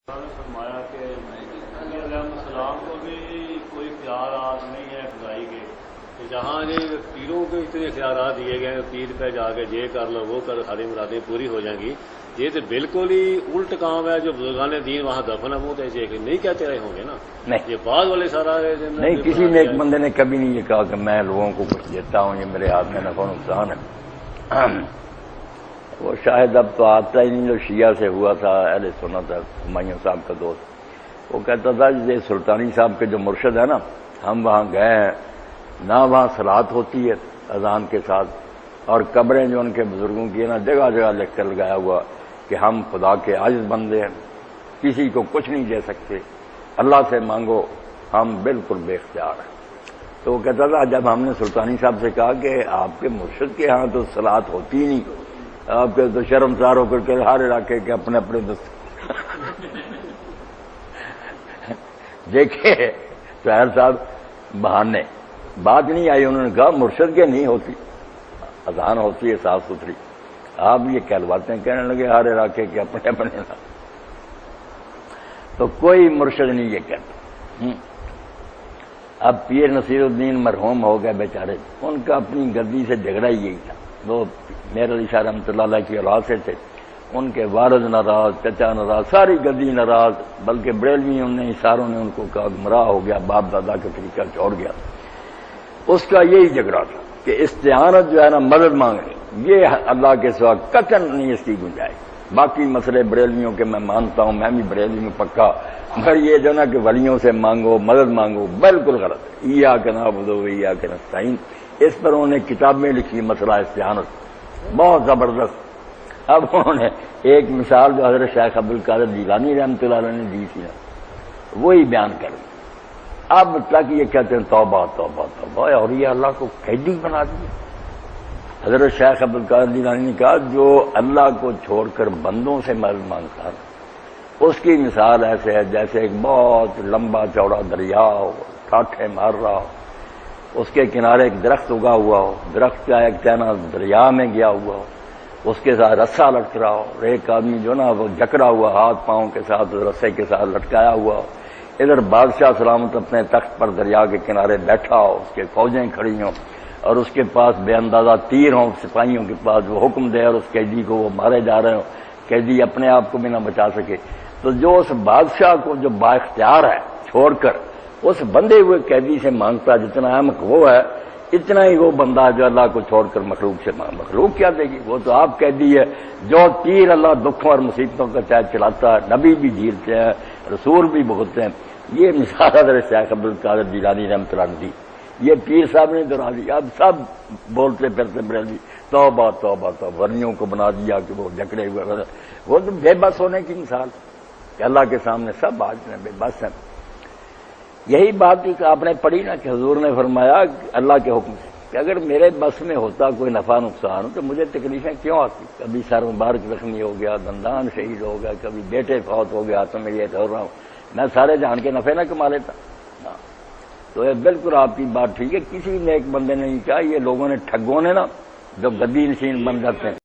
فرمایا کہ علیہ السلام کو بھی کوئی اختیارات نہیں ہے خدائی کے کہ جہاں پیروں کو اتنے اختیارات دیے گئے ہیں پیر پہ جا کے یہ کر لو وہ کر ساری مرادیں پوری ہو جائیں گی. یہ تو بالکل ہی الٹ کام ہے. جو بزرگان دین وہاں دفن ہے وہ تو ایسے نہیں کہتے رہے ہوں گے نا. نہیں یہ بعد والے سارا نہیں، کسی نیک بندے نے کبھی نہیں یہ کہا کہ میں لوگوں کو کچھ دیتا ہوں، یہ میرے ہاتھ میں نفع نقصان ہے. وہ شاید اب تو آتا ہی نہیں. جو شیعہ سے ہوا تھا اہل سنت ہمایوں صاحب کا دوست، وہ کہتا تھا یہ سلطانی صاحب کے جو مرشد ہے نا، ہم وہاں گئے ہیں نہ وہاں صلات ہوتی ہے اذان کے ساتھ، اور قبریں جو ان کے بزرگوں کی ہے نا جگہ جگہ لکھ کر لگایا ہوا کہ ہم خدا کے عاجز بندے ہیں، کسی کو کچھ نہیں دے سکتے، اللہ سے مانگو، ہم بالکل بے اختیار ہیں. تو وہ کہتا تھا جب ہم نے سلطانی صاحب سے کہا کہ آپ کے مرشد کے ہاں تو صلات ہوتی ہی نہیں، آپ کے تو شرمسار ہو کر کے ہر علاقے کے اپنے اپنے دیکھے طاہر صاحب بہانے بات نہیں آئی. انہوں نے کہا مرشد کے نہیں ہوتی، اذان ہوتی ہے صاف ستھری، آپ یہ کہلواتے ہیں. کہنے لگے ہر علاقے کے اپنے اپنے. تو کوئی مرشد نہیں یہ کہتا. اب پیر نصیر الدین مرحوم ہو گئے بیچارے، ان کا اپنی گدی سے جھگڑا ہی یہی تھا. وہ میر علی شاہ رحمۃ اللہ علیہ کی اولاد سے تھے، ان کے والد ناراض، چچا ناراض، ساری گدی ناراض، بلکہ بریلویوں نے اشاروں نے ان کو کہا گمراہ ہو گیا، باپ دادا کا طریقہ چھوڑ گیا. اس کا یہی جھگڑا تھا کہ استعانت جو ہے نا مدد مانگنی، یہ اللہ کے سوا قطعاً نہیں اس کی گنجائش. باقی مسئلے بریلویوں کے میں مانتا ہوں، میں بھی بریلوی میں پکا، مگر یہ جو نا کہ ولیوں سے مانگو مدد مانگو بالکل غلط ہے. ایاک نعبد و ایاک نستعین، اس پر انہوں نے کتابیں لکھی مسئلہ استعانت بہت زبردست. اب انہوں نے ایک مثال جو حضرت شیخ عبدالقادر جیلانی رحمۃ اللہ علیہ نے دی تھی نا وہی بیان کر دی. اب تک یہ کہتے ہیں توبہ توبہ توبہ، اور یہ اللہ کو قیدی بنا دیا. حضرت شیخ عبدالقادر جیلانی نے کہا جو اللہ کو چھوڑ کر بندوں سے مدد مانگتا ہے اس کی مثال ایسے ہے جیسے ایک بہت لمبا چوڑا دریا ہو، ٹھاٹھے مار رہا ہو، اس کے کنارے ایک درخت اگا ہوا ہو، درخت کا ایک ٹہنا دریا میں گیا ہوا ہو، اس کے ساتھ رسا لٹک رہا ہو، اور ایک آدمی جو نا وہ جکڑا ہوا ہاتھ پاؤں کے ساتھ رسے کے ساتھ لٹکایا ہوا ہو. ادھر بادشاہ سلامت اپنے تخت پر دریا کے کنارے بیٹھا ہو، اس کے فوجیں کھڑی ہوں اور اس کے پاس بے اندازہ تیر ہوں سپاہیوں کے پاس، وہ حکم دے اور اس قیدی کو وہ مارے جا رہے ہوں، قیدی اپنے آپ کو بھی نہ بچا سکے. تو جو اس بادشاہ کو جو با اختیار ہے چھوڑ کر اس بندے ہوئے قیدی سے مانگتا، جتنا احمق وہ ہے اتنا ہی وہ بندہ جو اللہ کو چھوڑ کر مخلوق سے مخلوق کیا دے گی؟ وہ تو آپ قیدی ہے. جو تیر اللہ دکھوں اور مصیبتوں کا چاہے چلاتا ہے، نبی بھی جھیلتے ہیں، رسول بھی بھگتتے ہیں. یہ مثال حضرت شیخ عبدالقادر جیلانی رحمۃ اللہ دی، یہ پیر صاحب نے دہرا دی. اب سب بولتے پھرتے بریلوی توبہ توبہ توبہ، ورنیوں کو بنا دیا کہ وہ جکڑے ہوئے. وہ تو بے بس ہونے کی مثال کہ اللہ کے سامنے سب آج میں بے بس ہیں. یہی بات آپ نے پڑھی نا کہ حضور نے فرمایا اللہ کے حکم سے کہ اگر میرے بس میں ہوتا کوئی نفع نقصان تو مجھے تکلیفیں کیوں آتی؟ کبھی سر مبارک زخمی ہو گیا، دندان شہید ہو گیا، کبھی بیٹے فوت ہو گیا، تو میں یہ کہہ رہا ہوں میں سارے جہان کے نفع نہ کما لیتا. تو یہ بالکل آپ کی بات ٹھیک ہے. کسی نیک بندے نے نہیں کہا، یہ لوگوں نے ٹھگوں نے نا جو گدی نشین بن جاتے ہیں